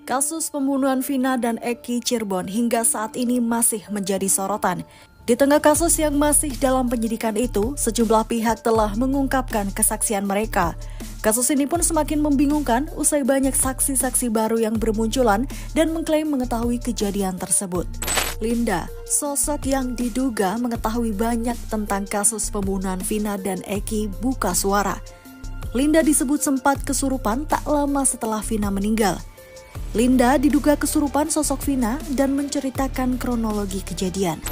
Kasus pembunuhan Vina dan Eki Cirebon hingga saat ini masih menjadi sorotan. Di tengah kasus yang masih dalam penyidikan itu, sejumlah pihak telah mengungkapkan kesaksian mereka. Kasus ini pun semakin membingungkan usai banyak saksi-saksi baru yang bermunculan dan mengklaim mengetahui kejadian tersebut. Linda, sosok yang diduga mengetahui banyak tentang kasus pembunuhan Vina dan Eki, buka suara. Linda disebut sempat kesurupan tak lama setelah Vina meninggal. Linda diduga kesurupan sosok Vina dan menceritakan kronologi kejadian.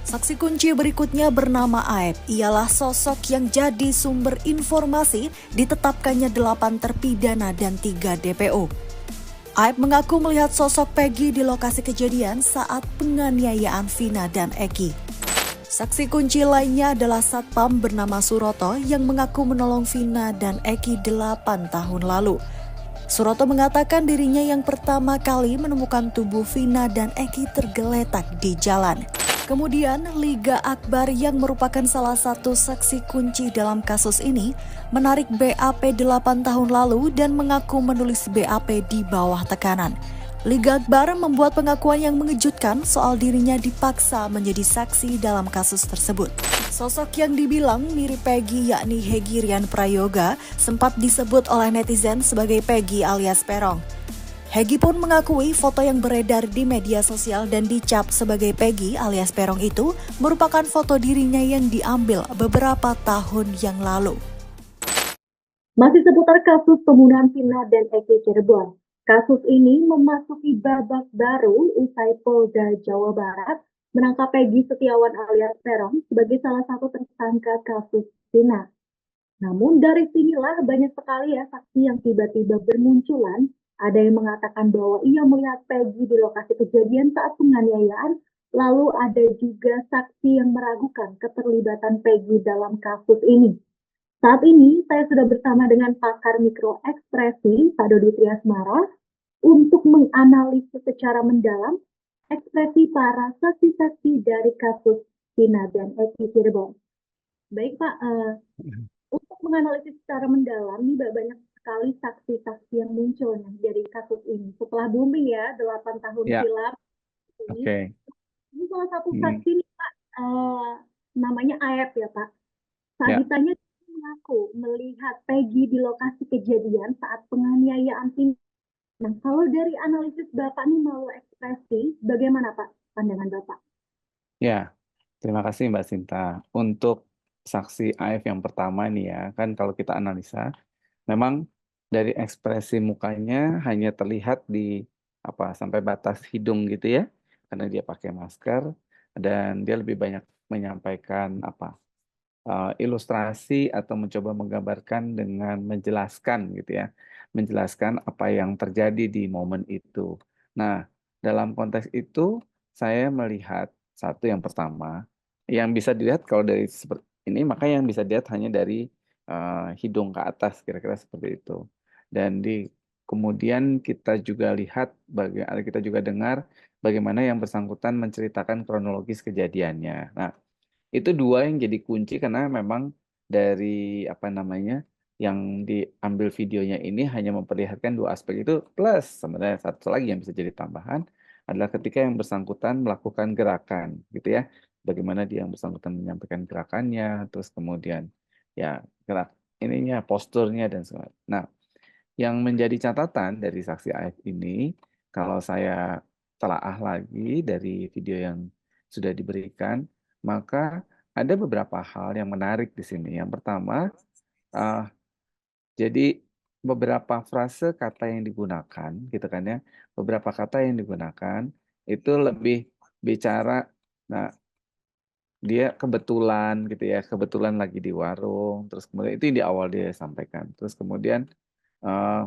Saksi kunci berikutnya bernama Aep. Ialah sosok yang jadi sumber informasi ditetapkannya 8 terpidana dan 3 DPO. Aep mengaku melihat sosok Peggy di lokasi kejadian saat penganiayaan Vina dan Eki. Saksi kunci lainnya adalah Satpam bernama Suroto yang mengaku menolong Vina dan Eki 8 tahun lalu. Suroto mengatakan dirinya yang pertama kali menemukan tubuh Vina dan Eki tergeletak di jalan. Kemudian Liga Akbar yang merupakan salah satu saksi kunci dalam kasus ini menarik BAP 8 tahun lalu dan mengaku menulis BAP di bawah tekanan. Liga Akbar membuat pengakuan yang mengejutkan soal dirinya dipaksa menjadi saksi dalam kasus tersebut. Sosok yang dibilang mirip Peggy yakni Hegi Rian Prayoga sempat disebut oleh netizen sebagai Peggy alias Perong. Hegi pun mengakui foto yang beredar di media sosial dan dicap sebagai Peggy alias Perong itu merupakan foto dirinya yang diambil beberapa tahun yang lalu. Masih seputar kasus pembunuhan Vina dan Eki Cirebon. Kasus ini memasuki babak baru usai Polda Jawa Barat menangkap Peggy Setiawan alias Perong sebagai salah satu tersangka kasus Vina. Namun dari sinilah banyak sekali ya saksi yang tiba-tiba bermunculan. Ada yang mengatakan bahwa ia melihat Peggy di lokasi kejadian saat penganiayaan. Lalu ada juga saksi yang meragukan keterlibatan Peggy dalam kasus ini. Saat ini saya sudah bersama dengan pakar mikroekspresi, Pak Dodi Triasmara, untuk menganalisis secara mendalam ekspresi para saksi-saksi dari kasus Vina dan Eki Cirebon. Baik Pak, untuk menganalisis secara mendalam, nih banyak sekali saksi-saksi yang muncul dari kasus ini. Setelah booming ya, 8 tahun Ya, silam ini. oke. Ini salah satu Hmm, saksi nih Pak, namanya Aep ya Pak. Saat ya, ditanya, dia mengaku melihat Peggy di lokasi kejadian saat penganiayaan ini. Nah, kalau dari analisis Bapak nih melalui ekspresi, bagaimana Pak pandangan Bapak? ya. Terima kasih Mbak Sinta. Untuk saksi AF yang pertama nih ya, kan kalau kita analisa, memang dari ekspresi mukanya hanya terlihat di apa sampai batas hidung gitu ya, karena dia pakai masker dan dia lebih banyak menyampaikan apa ilustrasi atau mencoba menggambarkan dengan menjelaskan gitu ya, menjelaskan apa yang terjadi di momen itu. Nah, dalam konteks itu saya melihat satu yang pertama yang bisa dilihat kalau dari seperti ini, maka yang bisa dilihat hanya dari hidung ke atas kira-kira seperti itu. Dan kemudian kita juga lihat kita juga dengar bagaimana yang bersangkutan menceritakan kronologis kejadiannya. Nah, itu dua yang jadi kunci karena memang dari apa namanya yang diambil videonya ini hanya memperlihatkan dua aspek itu plus sebenarnya satu lagi yang bisa jadi tambahan adalah ketika yang bersangkutan melakukan gerakan gitu ya. Bagaimana dia yang bersangkutan menyampaikan gerakannya, terus kemudian ya gerak ininya posturnya dan segala. Nah, yang menjadi catatan dari saksi AF ini kalau saya telaah lagi dari video yang sudah diberikan, maka ada beberapa hal yang menarik di sini. Yang pertama, eh, jadi beberapa frase kata yang digunakan, gitu kan ya, beberapa kata yang digunakan itu lebih bicara, nah dia kebetulan gitu ya, kebetulan lagi di warung, terus kemudian itu yang di awal dia sampaikan, terus kemudian eh,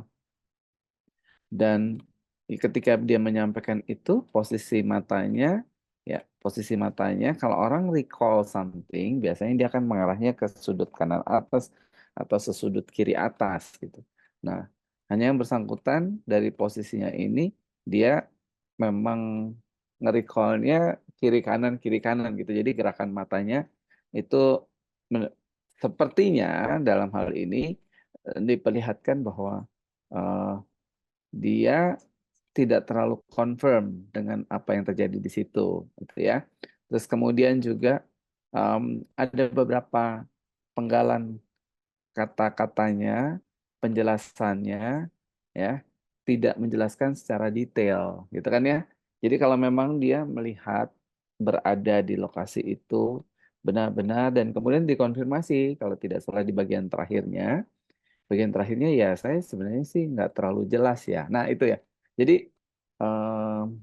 dan ketika dia menyampaikan itu posisi matanya kalau orang recall something biasanya dia akan mengarahnya ke sudut kanan atas atau sesudut kiri atas gitu. Nah, hanya yang bersangkutan dari posisinya ini dia memang nge-recallnya kiri kanan gitu. Jadi gerakan matanya itu men- sepertinya dalam hal ini diperlihatkan bahwa eh, dia tidak terlalu confirm dengan apa yang terjadi di situ, gitu ya. Terus kemudian juga ada beberapa penggalan kata-katanya, penjelasannya, ya, tidak menjelaskan secara detail, gitu kan ya. Jadi kalau memang dia melihat berada di lokasi itu benar-benar dan kemudian dikonfirmasi kalau tidak salah di bagian terakhirnya ya saya sebenarnya sih nggak terlalu jelas ya. Nah itu ya. Jadi um,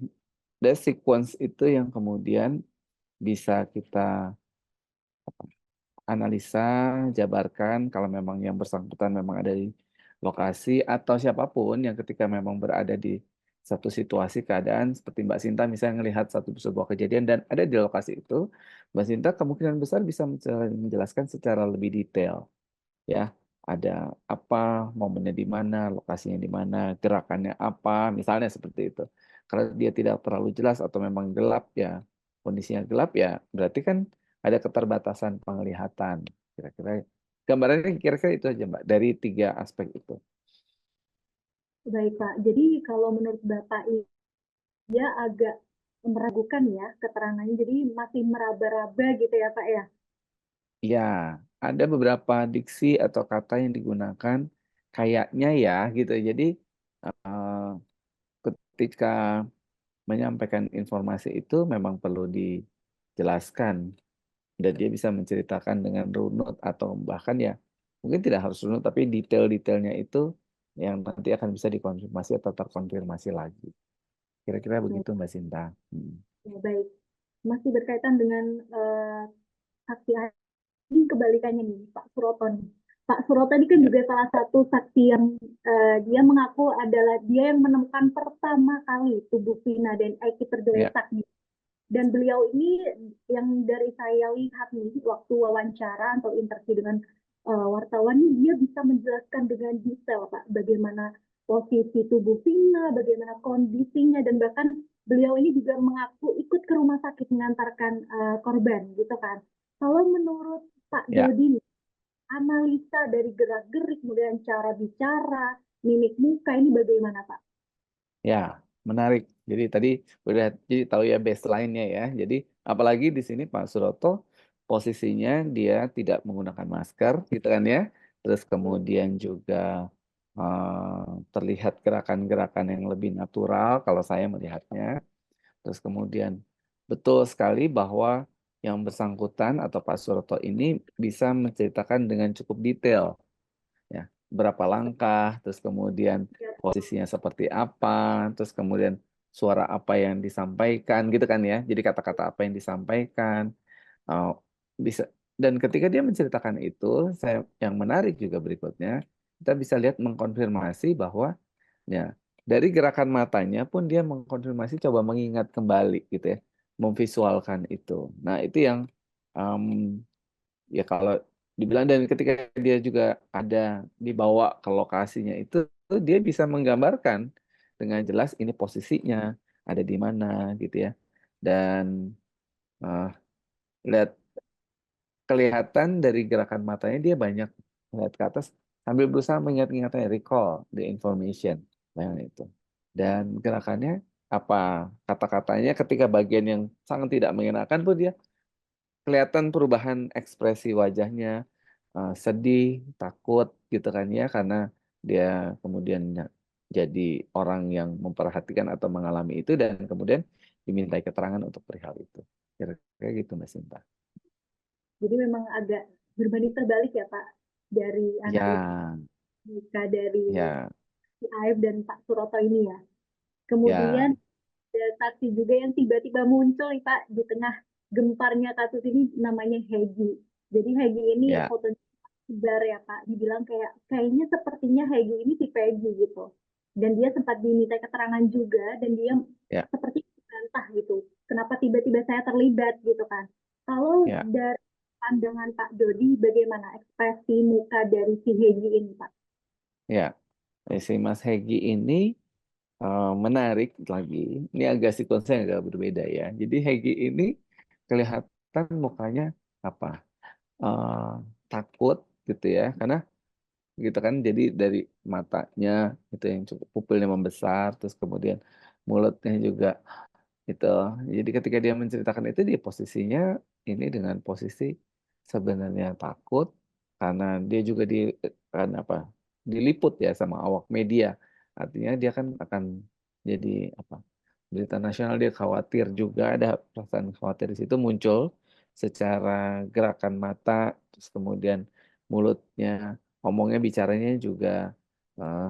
dari sequence itu yang kemudian bisa kita analisa, jabarkan kalau memang yang bersangkutan memang ada di lokasi atau siapapun yang ketika memang berada di satu situasi keadaan seperti Mbak Sinta misalnya melihat satu sebuah kejadian dan ada di lokasi itu, Mbak Sinta kemungkinan besar bisa menjelaskan secara lebih detail ya. Ada apa, momennya di mana, lokasinya di mana, gerakannya apa, misalnya seperti itu. Kalau dia tidak terlalu jelas atau memang gelap ya, kondisinya gelap ya, berarti kan ada keterbatasan penglihatan. Kira-kira gambarannya kira-kira itu aja Mbak, dari tiga aspek itu. Baik, Pak. Jadi kalau menurut Bapak ini dia agak meragukan ya keterangannya, jadi masih meraba-raba gitu ya, Pak ya? Ya, ada beberapa diksi atau kata yang digunakan kayaknya ya gitu. Jadi eh, ketika menyampaikan informasi itu memang perlu dijelaskan dan dia bisa menceritakan dengan runut atau bahkan ya mungkin tidak harus runut tapi detail-detailnya itu yang nanti akan bisa dikonfirmasi atau terkonfirmasi lagi. Kira-kira Baik, begitu Mbak Sinta. Hmm. ya, baik. Masih berkaitan dengan saksi ahli, ini kebalikannya nih, Pak Suroto nih. Pak Suroto ini kan Ya, juga salah satu saksi yang dia mengaku adalah dia yang menemukan pertama kali tubuh Vina dan Eki ya, tergeletak nih. Dan beliau ini yang dari saya lihat nih waktu wawancara atau interview dengan wartawan ini dia bisa menjelaskan dengan detail Pak bagaimana posisi tubuh Vina, bagaimana kondisinya dan bahkan beliau ini juga mengaku ikut ke rumah sakit mengantarkan korban gitu kan. Kalau menurut Pak ya. Dodi analisa dari gerak-gerik kemudian cara bicara, mimik muka ini bagaimana Pak? Ya, menarik. Jadi tadi udah jadi tahu ya baseline-nya ya. Jadi apalagi di sini Pak Suroto posisinya dia tidak menggunakan masker gitu kan ya. Terus kemudian juga terlihat gerakan-gerakan yang lebih natural kalau saya melihatnya. Terus kemudian betul sekali bahwa yang bersangkutan atau Pak Suroto ini bisa menceritakan dengan cukup detail ya berapa langkah, terus kemudian posisinya seperti apa, terus kemudian suara apa yang disampaikan gitu kan ya. Jadi kata-kata apa yang disampaikan uh, bisa dan ketika dia menceritakan itu, saya yang menarik juga berikutnya kita bisa lihat mengkonfirmasi bahwa ya dari gerakan matanya pun dia mengkonfirmasi coba mengingat kembali gitu ya, memvisualkan itu. Nah, itu yang um, ya kalau dibilang dan ketika dia juga ada dibawa ke lokasinya itu dia bisa menggambarkan dengan jelas ini posisinya ada di mana gitu ya dan eh, lihat kelihatan dari gerakan matanya dia banyak melihat ke atas sambil berusaha mengingat-ingatnya recall the information yang itu dan gerakannya apa kata-katanya ketika bagian yang sangat tidak mengenakan pun dia kelihatan perubahan ekspresi wajahnya sedih, takut gitu kan ya karena dia kemudian jadi orang yang memperhatikan atau mengalami itu dan kemudian dimintai keterangan untuk perihal itu. Kira-kira gitu Mbak Sinta. Jadi memang agak berbanding terbalik ya Pak dari analisa Ya, dari ya, si Aib dan Pak Suroto ini ya. ya, Kemudian ada saksi juga yang tiba-tiba muncul nih Pak di tengah gemparnya kasus ini namanya Hegi. Jadi Hegi ini ya, fotonya sebar ya Pak, dibilang kayak kayaknya sepertinya Hegi ini si Peggy gitu. Dan dia sempat diminta keterangan juga dan dia ya, seperti membantah gitu. Kenapa tiba-tiba saya terlibat gitu kan. Kalau ya, dari pandangan Pak Dodi, bagaimana ekspresi muka dari si Hegi ini Pak? ya. Si Mas Hegi ini menarik lagi. Ini agak sekuensnya agak berbeda ya. Jadi Hegi ini kelihatan mukanya apa? eh, takut gitu ya karena gitu kan. Jadi dari matanya itu yang cukup pupilnya membesar, terus kemudian mulutnya juga itu. Jadi ketika dia menceritakan itu dia posisinya ini dengan posisi sebenarnya takut karena dia juga kan apa diliput ya sama awak media. Artinya dia kan akan jadi apa berita nasional, dia khawatir juga, ada perasaan khawatir di situ muncul secara gerakan mata, terus kemudian mulutnya, ngomongnya bicaranya juga eh,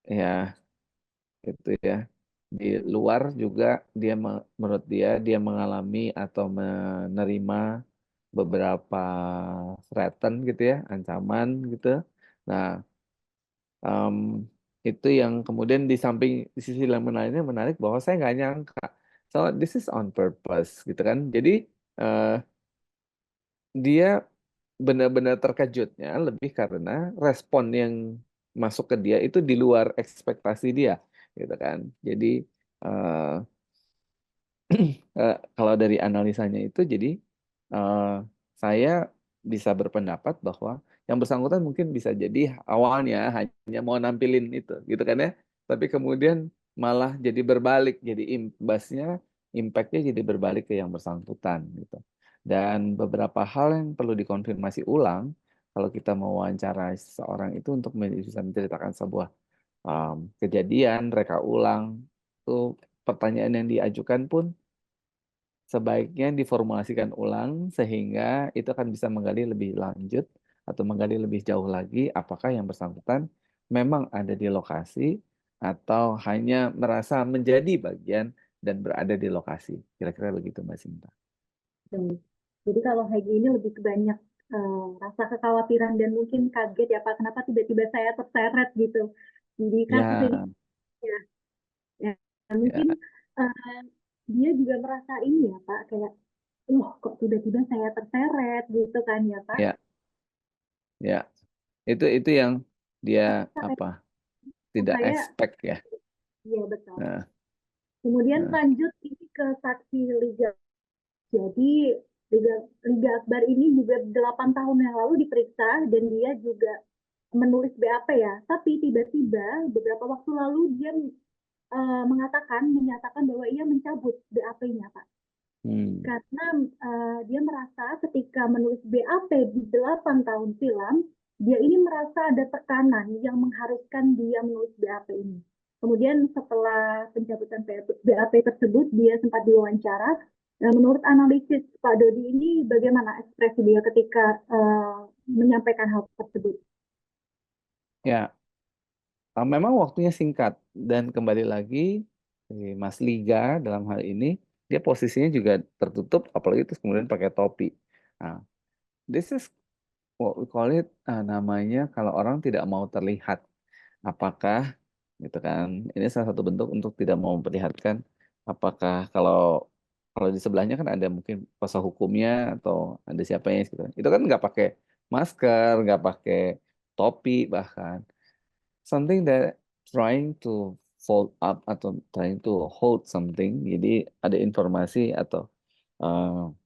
ya itu ya di luar juga dia menurut dia mengalami atau menerima beberapa threaten gitu ya, ancaman gitu. Nah, em, itu yang kemudian di samping di sisi yang menarik bahwa saya nggak nyangka, so this is on purpose gitu kan. Jadi eh, dia benar-benar terkejutnya lebih karena respon yang masuk ke dia itu di luar ekspektasi dia gitu kan. Jadi eh, kalau dari analisanya itu jadi eh, saya bisa berpendapat bahwa yang bersangkutan mungkin bisa jadi awalnya hanya mau nampilin itu gitu kan ya, tapi kemudian malah jadi berbalik, jadi imbasnya impactnya jadi berbalik ke yang bersangkutan gitu. Dan beberapa hal yang perlu dikonfirmasi ulang kalau kita mau wawancara seseorang itu untuk bisa menceritakan sebuah kejadian reka ulang, itu pertanyaan yang diajukan pun sebaiknya diformulasikan ulang sehingga itu akan bisa menggali lebih lanjut atau menggali lebih jauh lagi apakah yang bersangkutan memang ada di lokasi atau hanya merasa menjadi bagian dan berada di lokasi. Kira-kira begitu Mbak Sinta. Hmm. Jadi kalau Hegi ini lebih ke banyak rasa kekhawatiran dan mungkin kaget ya Pak, kenapa tiba-tiba saya terseret gitu. Jadi kasus ini Ya, ya, ya mungkin ya, eh, dia juga merasa ini ya Pak, kayak, loh kok tiba-tiba saya terseret gitu kan ya Pak. ya, ya. Itu yang dia Sampai apa? Tidak saya, expect ya. iya betul. Nah, Kemudian nah, lanjut ini ke saksi Liga. Jadi Liga, Liga Akbar ini juga 8 tahun yang lalu diperiksa dan dia juga menulis BAP ya. Tapi tiba-tiba beberapa waktu lalu dia menyatakan bahwa ia mencabut BAP-nya, Pak. hmm, Karena dia merasa ketika menulis BAP di 8 tahun silam, dia ini merasa ada tekanan yang mengharuskan dia menulis BAP ini. Kemudian setelah pencabutan BAP tersebut, dia sempat diwawancara. Nah, menurut analisis Pak Dodi ini, bagaimana ekspresi dia ketika menyampaikan hal tersebut? ya. Memang waktunya singkat dan kembali lagi Mas Liga dalam hal ini dia posisinya juga tertutup apalagi terus kemudian pakai topi. Nah, this is what we call it namanya kalau orang tidak mau terlihat apakah gitu kan. Ini salah satu bentuk untuk tidak mau memperlihatkan apakah kalau kalau di sebelahnya kan ada mungkin kuasa hukumnya atau ada siapanya gitu. Itu kan nggak pakai masker, nggak pakai topi bahkan something that trying to fold up atau trying to hold something. Jadi ada informasi atau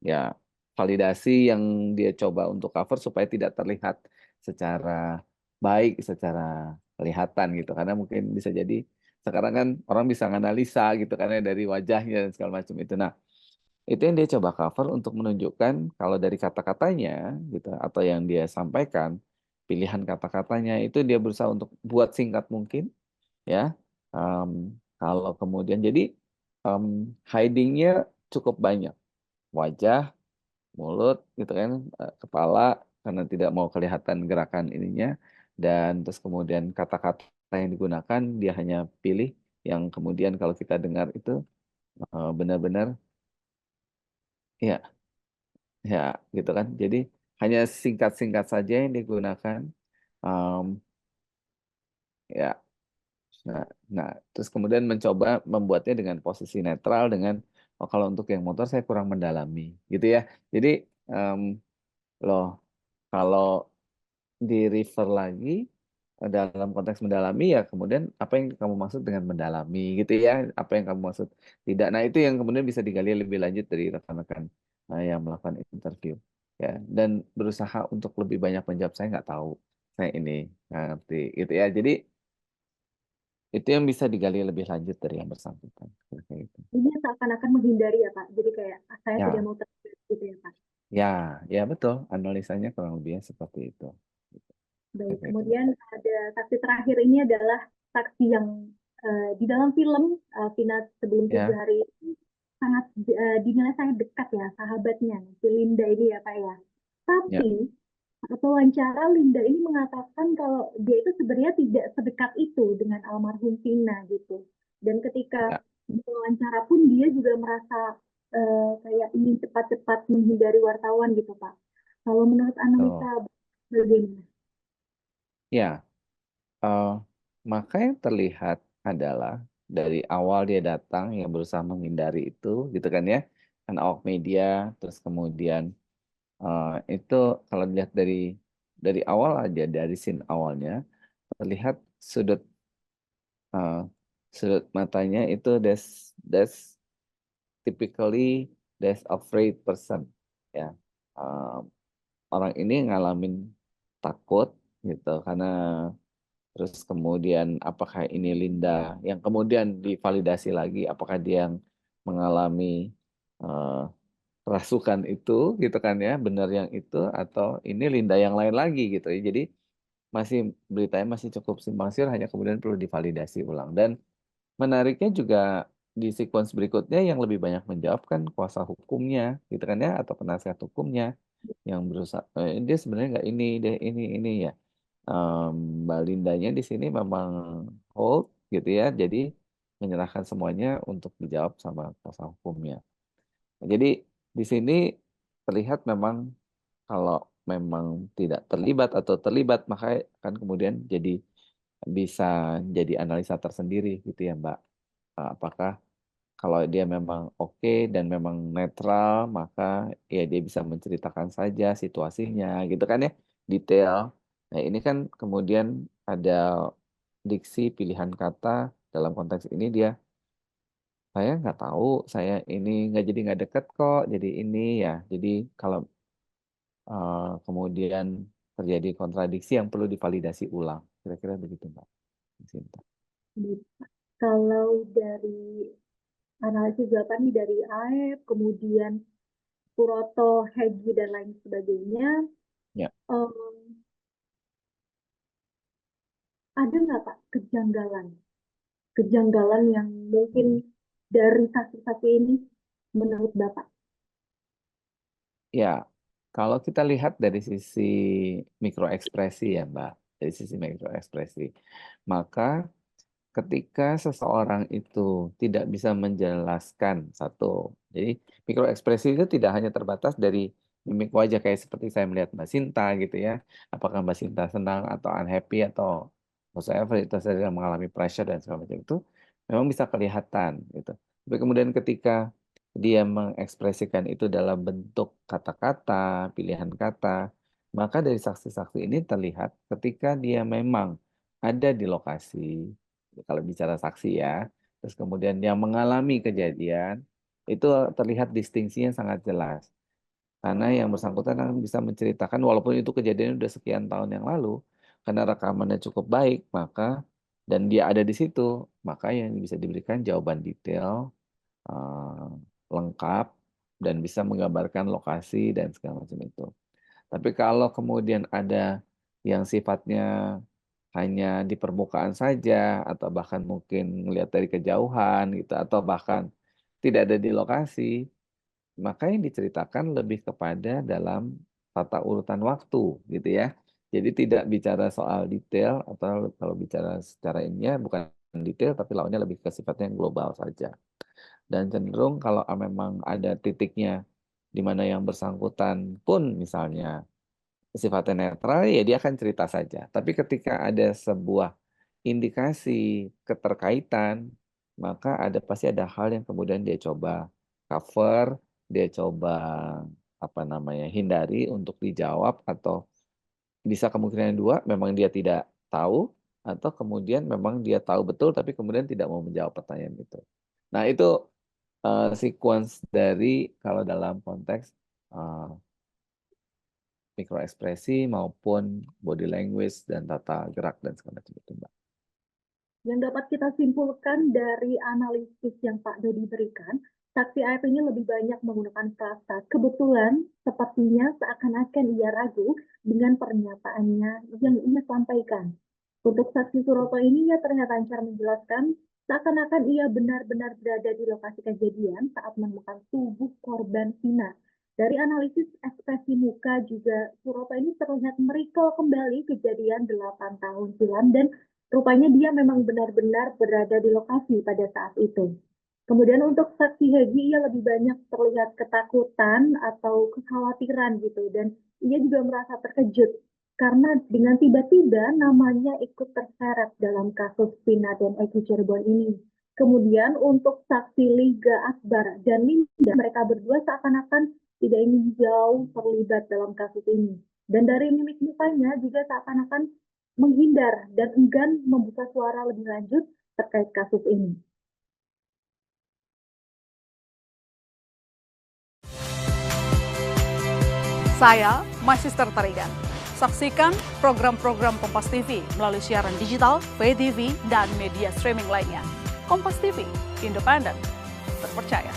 ya validasi yang dia coba untuk cover supaya tidak terlihat secara baik, secara kelihatan gitu. Karena mungkin bisa jadi sekarang kan orang bisa analisa gitu karena dari wajahnya dan segala macam itu. Nah, itu yang dia coba cover untuk menunjukkan kalau dari kata-katanya gitu atau yang dia sampaikan pilihan kata-katanya itu dia berusaha untuk buat singkat mungkin ya. Em, kalau kemudian jadi em, hidingnya cukup banyak wajah, mulut gitu kan, kepala karena tidak mau kelihatan gerakan ininya dan terus kemudian kata-kata yang digunakan dia hanya pilih yang kemudian kalau kita dengar itu benar-benar ya ya gitu kan. Jadi hanya singkat-singkat saja yang digunakan. Em, ya, nah, nah, terus kemudian mencoba membuatnya dengan posisi netral dengan oh kalau untuk yang motor saya kurang mendalami, gitu ya. Jadi em, loh kalau di refer lagi dalam konteks mendalami ya kemudian apa yang kamu maksud dengan mendalami gitu ya, apa yang kamu maksud tidak. Nah itu yang kemudian bisa digali lebih lanjut dari rekan-rekan yang melakukan interview ya dan berusaha untuk lebih banyak menjawab saya nggak tahu saya ini nggak ngerti gitu ya. Jadi itu yang bisa digali lebih lanjut dari yang bersangkutan. Kira-kira gitu. Ini seakan-akan menghindari ya Pak. Jadi kayak saya tidak Ya, mau terlibat gitu ya Pak. ya, ya betul. Analisanya kurang lebih seperti itu. Baik, Kira-kira itu, Mbak. kemudian ada saksi terakhir ini adalah saksi yang di dalam film Vina sebelum tujuh Ya, hari ini sangat dinilai sangat dekat ya sahabatnya, si Linda ini ya Pak ya. ya, Tapi saat wawancara Linda ini mengatakan kalau dia itu sebenarnya tidak sedekat itu dengan almarhum Vina gitu. Dan ketika ya, di wawancara pun dia juga merasa kayak ingin cepat-cepat menghindari wartawan gitu Pak. Kalau menurut betul. analisa bagaimana? Ya, eh, maka yang terlihat adalah dari awal dia datang yang berusaha menghindari itu, gitu kan ya, kan awak media, terus kemudian itu kalau dilihat dari awal aja dari scene awalnya terlihat sudut eh, sudut matanya itu that's typically that's afraid person ya. Eh, Orang ini ngalamin takut gitu karena terus kemudian apakah ini Linda yang kemudian divalidasi lagi apakah dia yang mengalami eh, kerasukan itu gitu kan ya benar yang itu atau ini Linda yang lain lagi gitu ya. Jadi masih beritanya masih cukup simpang siur hanya kemudian perlu divalidasi ulang dan menariknya juga di sequence berikutnya yang lebih banyak menjawab kan kuasa hukumnya gitu kan ya atau penasihat hukumnya yang berusaha dia sebenarnya nggak ini deh ini ya. Mbak Lindanya di sini memang hold gitu ya jadi menyerahkan semuanya untuk dijawab sama kuasa hukumnya. Jadi di sini terlihat memang kalau memang tidak terlibat atau terlibat maka kan kemudian jadi bisa jadi analisa tersendiri gitu ya Mbak. Apakah kalau dia memang oke dan memang netral maka ya dia bisa menceritakan saja situasinya gitu kan ya detail. Nah ini kan kemudian ada diksi pilihan kata dalam konteks ini dia saya nggak tahu saya ini nggak jadi nggak deket kok jadi ini ya jadi kalau kemudian terjadi kontradiksi yang perlu divalidasi ulang. Kira-kira begitu, Mbak Sinta. Kalau dari analisis Bapak nih dari AEP, kemudian Puroto, Hegi, dan lain sebagainya, Ya, em, ada nggak Pak kejanggalan? Kejanggalan yang mungkin dari saksi-saksi ini menurut Bapak? ya. Kalau kita lihat dari sisi mikroekspresi ya, Mbak, dari sisi mikroekspresi, maka ketika seseorang itu tidak bisa menjelaskan satu, jadi mikroekspresi itu tidak hanya terbatas dari mimik wajah kayak seperti saya melihat Mbak Sinta gitu ya, apakah Mbak Sinta senang atau unhappy atau whatsoever itu sedang mengalami pressure dan segala macam itu memang bisa kelihatan gitu. Tapi kemudian ketika dia mengekspresikan itu dalam bentuk kata-kata, pilihan kata, maka dari saksi-saksi ini terlihat ketika dia memang ada di lokasi kalau bicara saksi ya. Terus kemudian yang mengalami kejadian itu terlihat distingsinya sangat jelas. Karena yang bersangkutan kan bisa menceritakan walaupun itu kejadian udah sekian tahun yang lalu, karena rekamannya cukup baik, maka dan dia ada di situ, maka yang bisa diberikan jawaban detail, eh, lengkap dan bisa menggambarkan lokasi dan segala macam itu. Tapi kalau kemudian ada yang sifatnya hanya di permukaan saja, atau bahkan mungkin melihat dari kejauhan gitu, atau bahkan tidak ada di lokasi, maka yang diceritakan lebih kepada dalam tata urutan waktu gitu ya. Jadi tidak bicara soal detail atau kalau bicara secara ininya bukan detail tapi lawannya lebih ke sifatnya yang global saja. Dan cenderung kalau memang ada titiknya di mana yang bersangkutan pun misalnya sifatnya netral, ya dia akan cerita saja. Tapi ketika ada sebuah indikasi keterkaitan, maka ada pasti ada hal yang kemudian dia coba cover, dia coba apa namanya hindari untuk dijawab atau bisa kemungkinan yang dua, memang dia tidak tahu atau kemudian memang dia tahu betul tapi kemudian tidak mau menjawab pertanyaan itu. Nah itu sequence dari kalau dalam konteks eh, mikroekspresi maupun body language dan tata gerak dan segala macam itu, Mbak. Yang dapat kita simpulkan dari analisis yang Pak Dodi berikan, saksi AF ini lebih banyak menggunakan frasa kebetulan, sepertinya seakan-akan ia ragu dengan pernyataannya yang ia sampaikan. Untuk saksi Suroto ini, ia terlihat lancar menjelaskan seakan-akan ia benar-benar berada di lokasi kejadian saat menemukan tubuh korban Vina. Dari analisis ekspresi muka juga, Suroto ini terlihat merecall kembali kejadian 8 tahun silam dan rupanya dia memang benar-benar berada di lokasi pada saat itu. Kemudian untuk saksi Hegi, ia lebih banyak terlihat ketakutan atau kekhawatiran gitu. Dan ia juga merasa terkejut karena dengan tiba-tiba namanya ikut terseret dalam kasus Vina dan Eki Cirebon ini. Kemudian untuk saksi Liga Akbar dan Linda, mereka berdua seakan-akan tidak ingin jauh terlibat dalam kasus ini. Dan dari mimik mukanya juga seakan-akan menghindar dan enggan membuka suara lebih lanjut terkait kasus ini. Saya Magister Tarigan. Saksikan program-program Kompas TV melalui siaran digital, pay TV, dan media streaming lainnya. Kompas TV, independen, terpercaya.